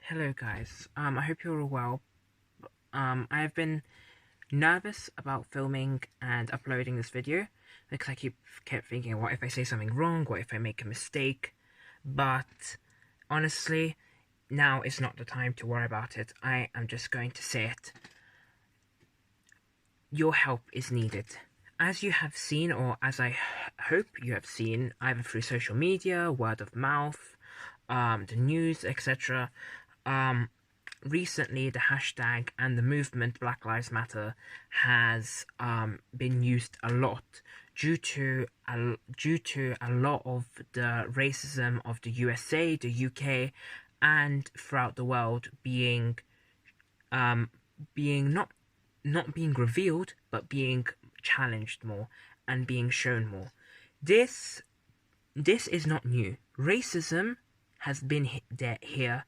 Hello guys, I hope you're all well. I've been nervous about filming and uploading this video because kept thinking, what if I say something wrong? What if I make a mistake? But honestly, now is not the time to worry about it. I am just going to say it. Your help is needed. As you have seen, or as I hope you have seen, either through social media, word of mouth, the news, etc. Recently, the hashtag and the movement Black Lives Matter has been used a lot due to a lot of the racism of the USA, the UK, and throughout the world being not being revealed, but being challenged more and being shown more. This is not new. Racism has been here,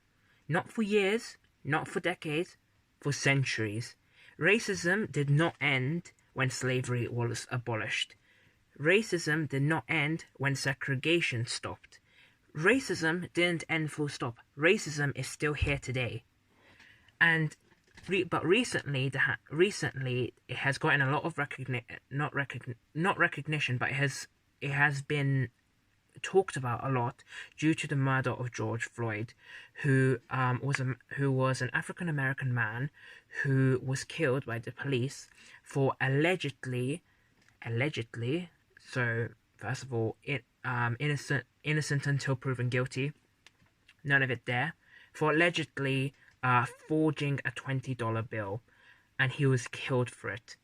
not for years, not for decades, for centuries. Racism did not end when slavery was abolished. Racism did not end when segregation stopped. Racism didn't end full stop. Racism is still here today. And but recently it has gotten a lot of not recognition, but it has been talked about a lot due to the murder of George Floyd, who was an African American man who was killed by the police for allegedly. So first of all, innocent until proven guilty. None of it there. For allegedly forging a $20 bill, and he was killed for it.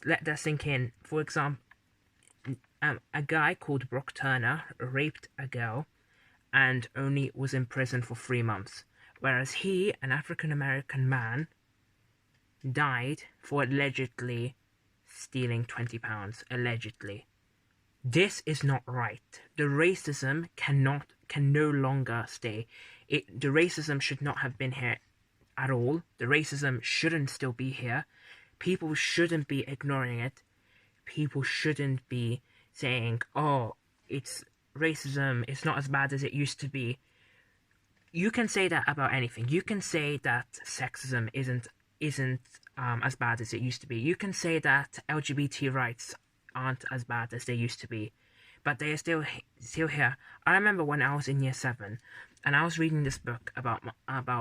Let that sink in. For example, a guy called Brock Turner raped a girl and only was in prison for 3 months, whereas he, an African American man, died for allegedly stealing £20. Allegedly. This is not right. The racism can no longer stay. The racism should not have been here at all. The racism shouldn't still be here. People shouldn't be ignoring it. People shouldn't be saying, oh, it's racism, it's not as bad as it used to be. You can say that about anything. You can say that sexism isn't as bad as it used to be. You can say that LGBT rights aren't as bad as they used to be, but they are still here. I remember when I was in year 7 and I was reading this book about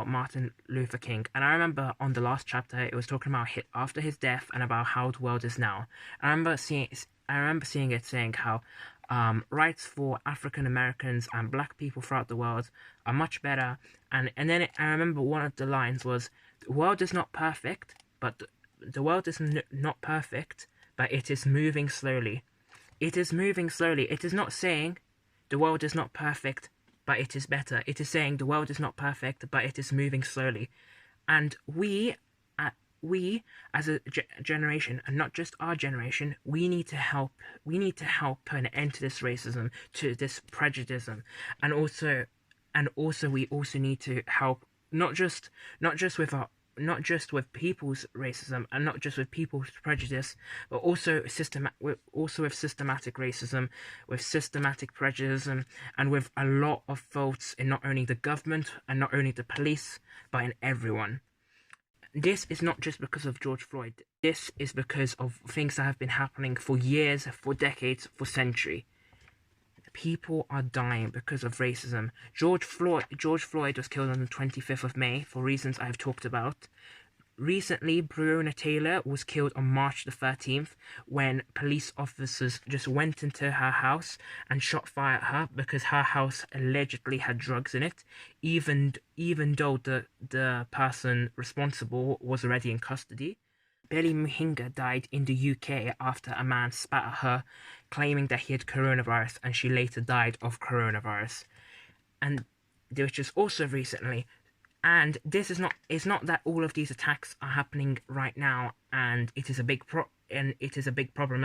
Martin Luther King, and I remember on the last chapter it was talking about after his death and about how the world is now. I remember seeing it saying how rights for African Americans and black people throughout the world are much better, and then I remember one of the lines was, the world is not perfect, but the world is not perfect, but it is moving slowly. It is moving slowly. It is not saying the world is not perfect, but it is better. It is saying the world is not perfect, but it is moving slowly. And we as a generation, and not just our generation, we need to help. We need to help put an end to this racism, to this prejudice, and also we also need to help not just with people's racism and not just with people's prejudice, but also with systematic racism, with systematic prejudice, and with a lot of faults in not only the government and not only the police, but in everyone. This is not just because of George Floyd. This is because of things that have been happening for years, for decades, for centuries. People are dying because of racism. George Floyd was killed on the 25th of May for reasons I've talked about. Recently, Breonna Taylor was killed on March the 13th when police officers just went into her house and shot fire at her because her house allegedly had drugs in it, even though the person responsible was already in custody. Billy Muhinga died in the UK after a man spat at her, claiming that he had coronavirus, and she later died of coronavirus. And which is also recently. And this is not. It's not that all of these attacks are happening right now, and it is a big problem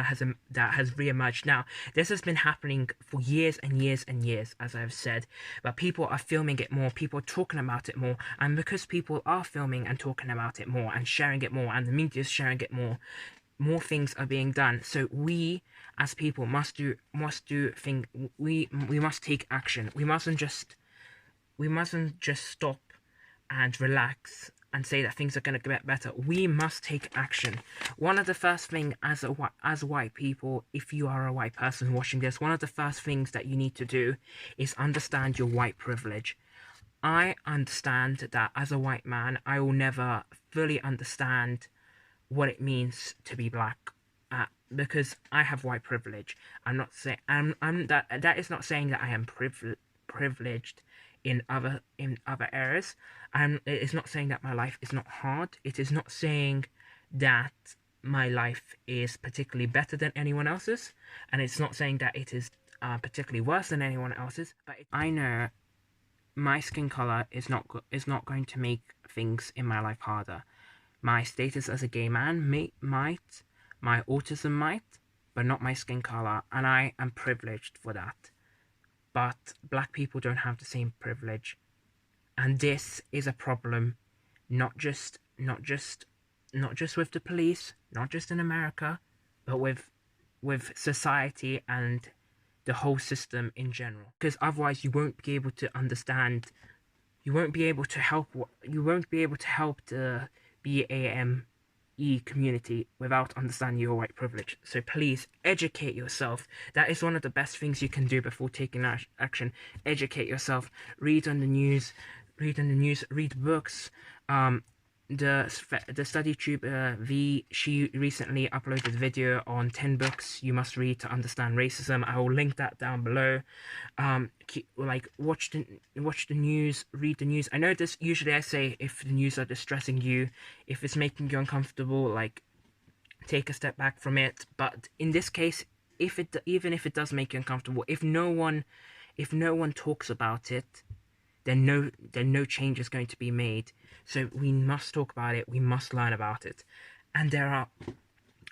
that has reemerged now. This has been happening for years and years and years, as I've said. But people are filming it more. People are talking about it more, and because people are filming and talking about it more and sharing it more, and the media is sharing it more, more things are being done. So we, as people, must take action. We mustn't just stop and relax and say that things are going to get better. We must take action. One of the first things as white people, if you are a white person watching this, one of the first things that you need to do is understand your white privilege. I understand that as a white man, I will never fully understand what it means to be black, because I have white privilege. I'm not saying that is not saying that I am privileged in other areas. And it is not saying that my life is not hard. It is not saying that my life is particularly better than anyone else's, and it's not saying that it is particularly worse than anyone else's. But I know my skin color is not going to make things in my life harder. My status as a gay man might, my autism might, but not my skin color, and I am privileged for that. But black people don't have the same privilege, and this is a problem, not just with the police, not just in America, but with society and the whole system in general. Because otherwise, you won't be able to understand. You won't be able to help. You won't be able to help the BAME community without understanding your white privilege. So please educate yourself. That is one of the best things you can do before taking action. Educate yourself. Read on the news. Read books. The study tuber V, she recently uploaded a video on 10 books you must read to understand racism. I will link that down below. Watch the news, read the news. I know this, usually I say if the news are distressing you, if it's making you uncomfortable, like, take a step back from it. But in this case, even if it does make you uncomfortable, if no one talks about it, then no change is going to be made. So we must talk about it. We must learn about it. And there are,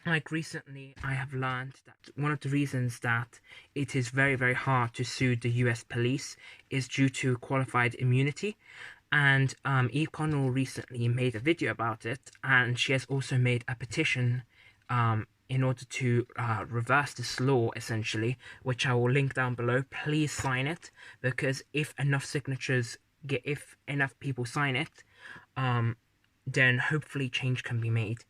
like, recently I have learned that one of the reasons that it is very, very hard to sue the US police is due to qualified immunity. And Eve Connell recently made a video about it, and she has also made a petition in order to reverse this law, essentially, which I will link down below. Please sign it, because if enough people sign it, then hopefully change can be made.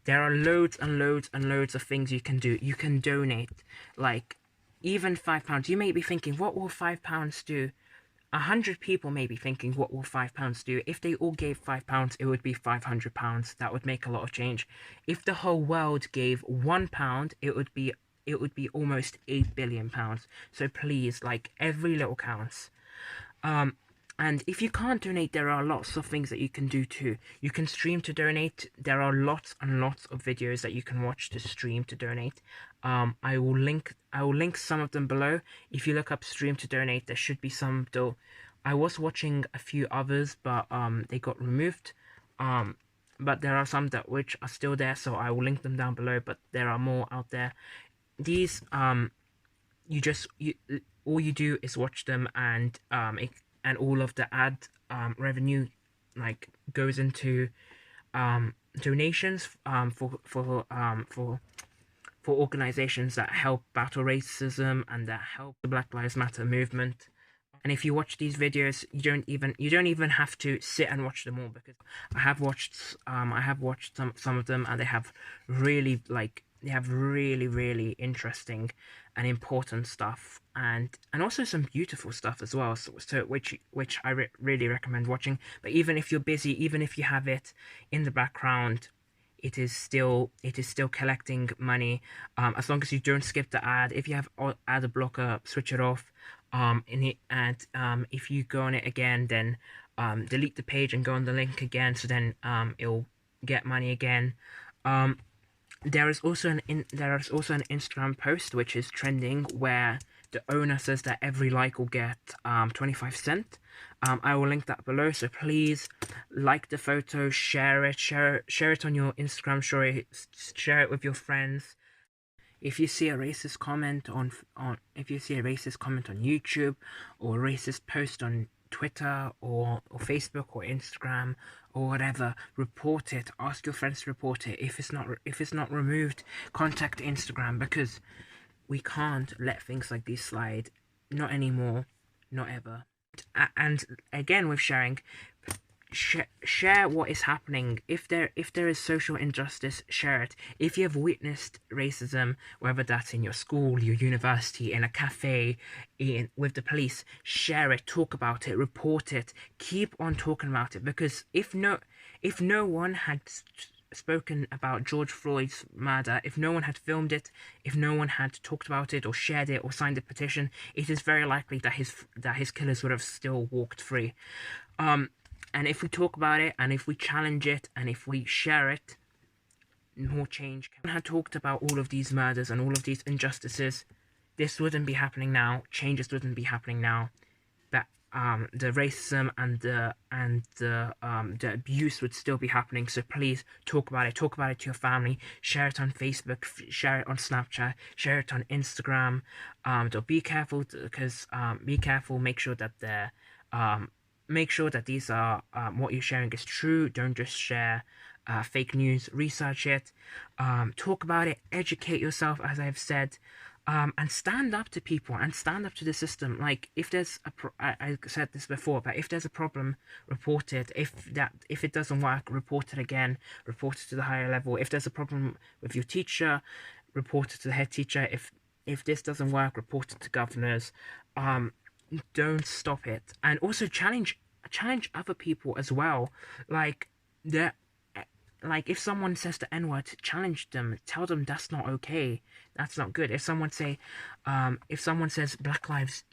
There are loads and loads and loads of things you can do. You can donate, like, even £5. You may be thinking, what will £5 do? 100 people may be thinking, what will £5 do? If they all gave £5, it would be £500. That would make a lot of change. If the whole world gave £1, it would be almost £8 billion. So please, like, every little counts. And if you can't donate, there are lots of things that you can do too. You can stream to donate. There are lots and lots of videos that you can watch to stream to donate. I will link some of them below. If you look up stream to donate, there should be some though. I was watching a few others, but they got removed. But there are some which are still there, so I will link them down below. But there are more out there. These all you do is watch them, and all of the ad revenue, like, goes into donations for organizations that help battle racism and that help the Black Lives Matter movement. And if you watch these videos, you don't even have to sit and watch them all, because I have watched some of them, and they have really really interesting and important stuff, and also some beautiful stuff as well, so which I really recommend watching. But even if you're busy, even if you have it in the background, it is still collecting money, as long as you don't skip the ad. If you have ad blocker, switch it off, if you go on it again, then delete the page and go on the link again, so then it'll get money again. There is also an Instagram post which is trending, where the owner says that every like will get 25 cents. I will link that below, so please like the photo, share it on your Instagram story, share it with your friends. If you see a racist comment on YouTube, or a racist post on Twitter or Facebook or Instagram or whatever, report it. Ask your friends to report it. If it's not removed, contact Instagram, because we can't let things like these slide. Not anymore. Not ever. And again, with sharing, share what is happening. If there is social injustice, share it. If you have witnessed racism, whether that's in your school, your university, in a cafe, with the police, share it, talk about it, report it, keep on talking about it. Because if no one had spoken about George Floyd's murder, if no one had filmed it, if no one had talked about it or shared it or signed a petition, it is very likely that his killers would have still walked free. And if we talk about it, and if we challenge it, and if we share it, more change. If we had talked about all of these murders and all of these injustices, this wouldn't be happening now. Changes wouldn't be happening now. But the racism and the abuse would still be happening. So please talk about it. Talk about it to your family. Share it on Facebook. Share it on Snapchat. Share it on Instagram. Be careful, because be careful. Make sure that these are what you're sharing is true. Don't just share fake news. Research it. Talk about it. Educate yourself, as I've said. And stand up to people and stand up to the system. Like, if there's I said this before, but if there's a problem, report it. If it doesn't work, report it again. Report it to the higher level. If there's a problem with your teacher, report it to the head teacher. If this doesn't work, report it to governors. Don't stop it. And also challenge other people as well. Like if someone says the N-word, challenge them. Tell them that's not okay. That's not good. If someone says Black Lives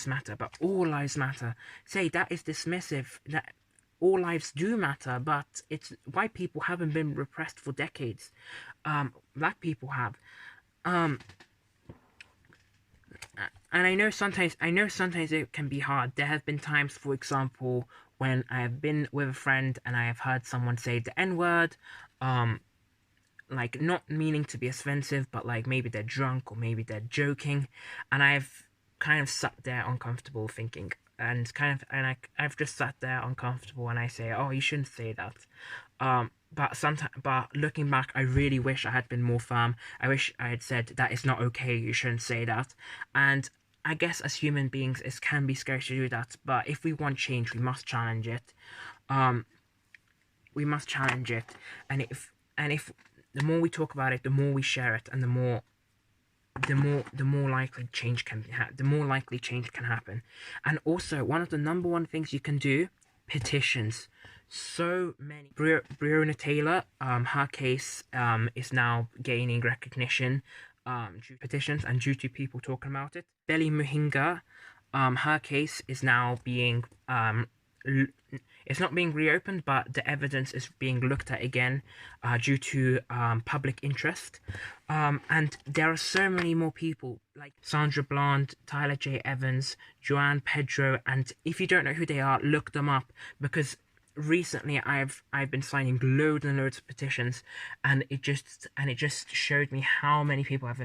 Matter, but all lives matter, say that is dismissive. That all lives do matter, but it's white people haven't been repressed for decades. Black people have. And I know sometimes it can be hard. There have been times, for example, when I have been with a friend and I have heard someone say the N-word, like not meaning to be offensive, but like maybe they're drunk or maybe they're joking, and I've kind of sat there uncomfortable thinking, and I've just sat there uncomfortable, and I say, oh, you shouldn't say that. But looking back, I really wish I had been more firm. I wish I had said that is not okay. You shouldn't say that. And I guess as human beings, it can be scary to do that. But if we want change, we must challenge it. We must challenge it. And if the more we talk about it, the more we share it, and the more likely change can happen. And also, one of the number one things you can do, petitions. So many. Breonna Taylor, her case is now gaining recognition due to petitions and due to people talking about it. Belly Muhinga, her case is now being it's not being reopened, but the evidence is being looked at again due to public interest. And there are so many more people like Sandra Bland, Tyler J. Evans, Joanne Pedro, and if you don't know who they are, look them up, because recently I've been signing loads and loads of petitions, and it just showed me how many people have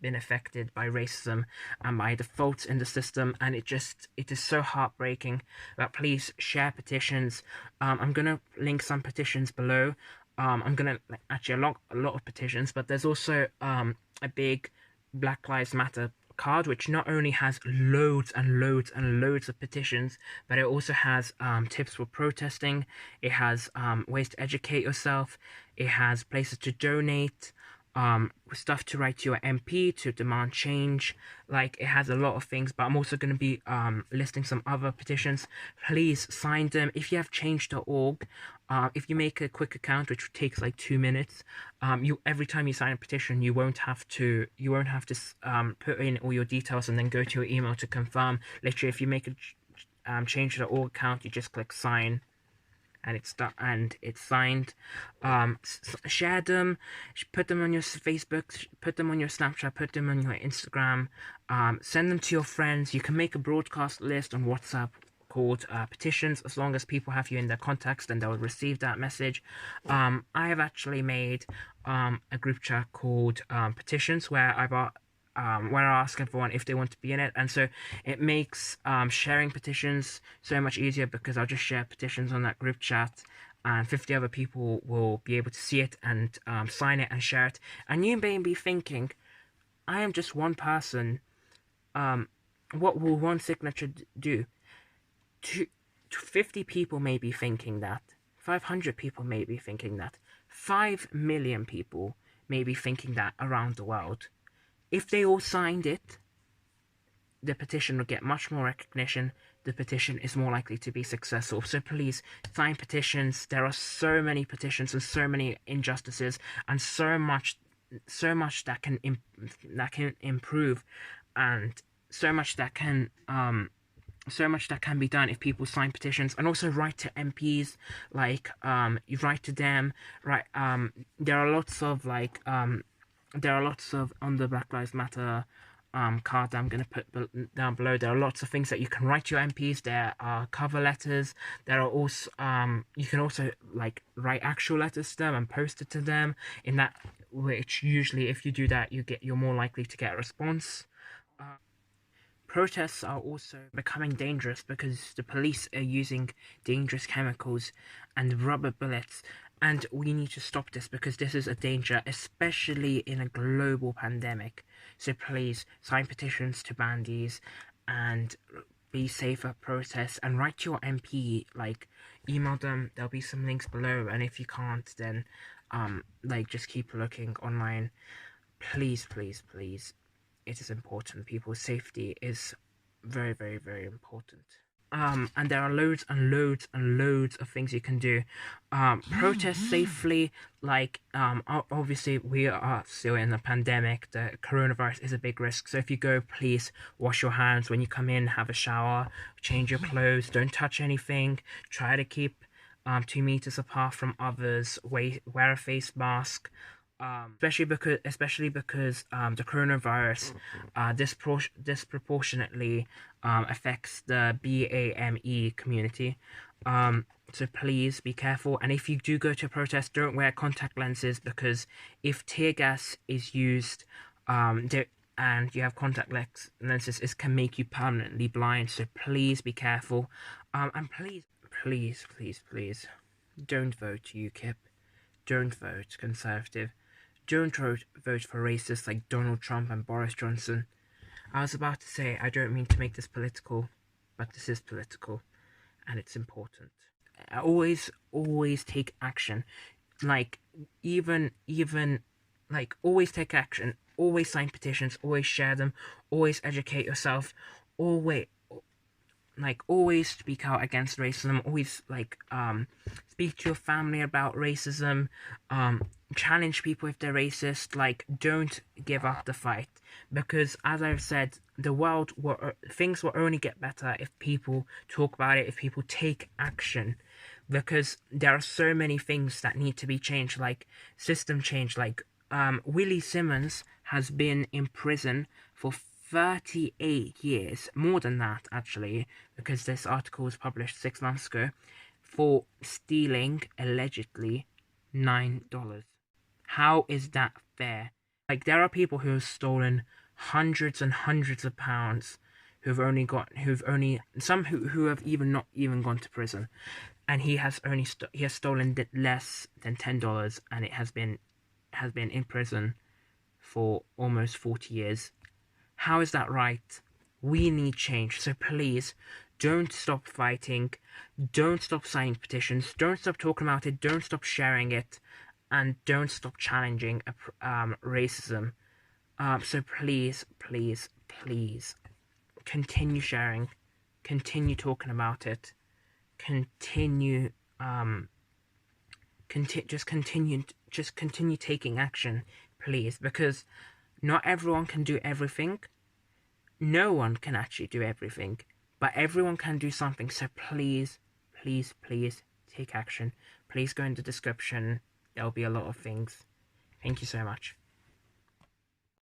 been affected by racism and by the faults in the system, and it is so heartbreaking. But please share petitions. I'm gonna link some petitions below. I'm gonna actually a lot of petitions, but there's also a big Black Lives Matter card, which not only has loads and loads and loads of petitions, but it also has tips for protesting. It has ways to educate yourself. It has places to donate, stuff to write to your MP to demand change. Like, it has a lot of things, but I'm also going to be listing some other petitions. Please sign them. If you have change.org, if you make a quick account, which takes like 2 minutes, every time you sign a petition, you won't have to put in all your details and then go to your email to confirm. Literally, if you make a change.org account, you just click sign, and it's done, and it's signed. Share them, put them on your Facebook, put them on your Snapchat, put them on your Instagram, send them to your friends. You can make a broadcast list on WhatsApp called Petitions. As long as people have you in their contacts, then they will receive that message. I have actually made a group chat called Petitions, where I ask everyone if they want to be in it, and so it makes sharing petitions so much easier, because I'll just share petitions on that group chat, and 50 other people will be able to see it and sign it and share it. And you may be thinking, I am just one person. What will one signature do? 50 people may be thinking that. 500 people may be thinking that. 5 million people may be thinking that around the world. If they all signed it, the petition would get much more recognition. The petition is more likely to be successful. So please sign petitions. There are so many petitions and so many injustices and so much that can improve, and so much that can be done if people sign petitions. And also write to MPs, like you write to them, right? There are lots of on the Black Lives Matter card that I'm going to put down below. There are lots of things that you can write to your MPs. There are cover letters. There are also you can also write actual letters to them and post it to them. In that, which usually if you do that, you're more likely to get a response. Protests are also becoming dangerous because the police are using dangerous chemicals and rubber bullets, and we need to stop this because this is a danger, especially in a global pandemic. So please sign petitions to ban these and be safe at protests, and write to your MP, email them. There'll be some links below, and if you can't, then just keep looking online. Please, please, please. It is important. People's safety is very, very, very important. And there are loads and loads and loads of things you can do. Protest safely. Obviously, we are still in a pandemic. The coronavirus is a big risk. So if you go, please wash your hands when you come in. Have a shower. Change your clothes. Don't touch anything. Try to keep 2 meters apart from others. Wear a face mask. Especially because the coronavirus disproportionately affects the BAME community. So please be careful. And if you do go to a protest, don't wear contact lenses, because if tear gas is used, and you have contact lenses, it can make you permanently blind. So please be careful. And please, please, please, please, don't vote UKIP. Don't vote Conservative. Don't vote for racists like Donald Trump and Boris Johnson. I was about to say, I don't mean to make this political, but this is political, and it's important. Always take action. Always take action. Always sign petitions. Always share them. Always educate yourself. Always speak out against racism. Always speak to your family about racism. Challenge people if they're racist. Don't give up the fight, because as I've said, things will only get better if people talk about it, if people take action, because there are so many things that need to be changed, like system change. Willie Simmons has been in prison for 38 years, more than that actually, because this article was published 6 months ago, for stealing allegedly $9. How is that fair? There are people who have stolen hundreds and hundreds of pounds, who have not even gone to prison, and he has stolen less than $10, and it has been in prison for almost 40 years. How is that right? We need change. So please, don't stop fighting. Don't stop signing petitions. Don't stop talking about it. Don't stop sharing it. And don't stop challenging racism. So please, please, please, continue sharing. Continue talking about it. Continue taking action, please, because not everyone can do everything. No one can actually do everything, but everyone can do something. So please, please, please take action. Please go in the description. There'll be a lot of things. Thank you so much.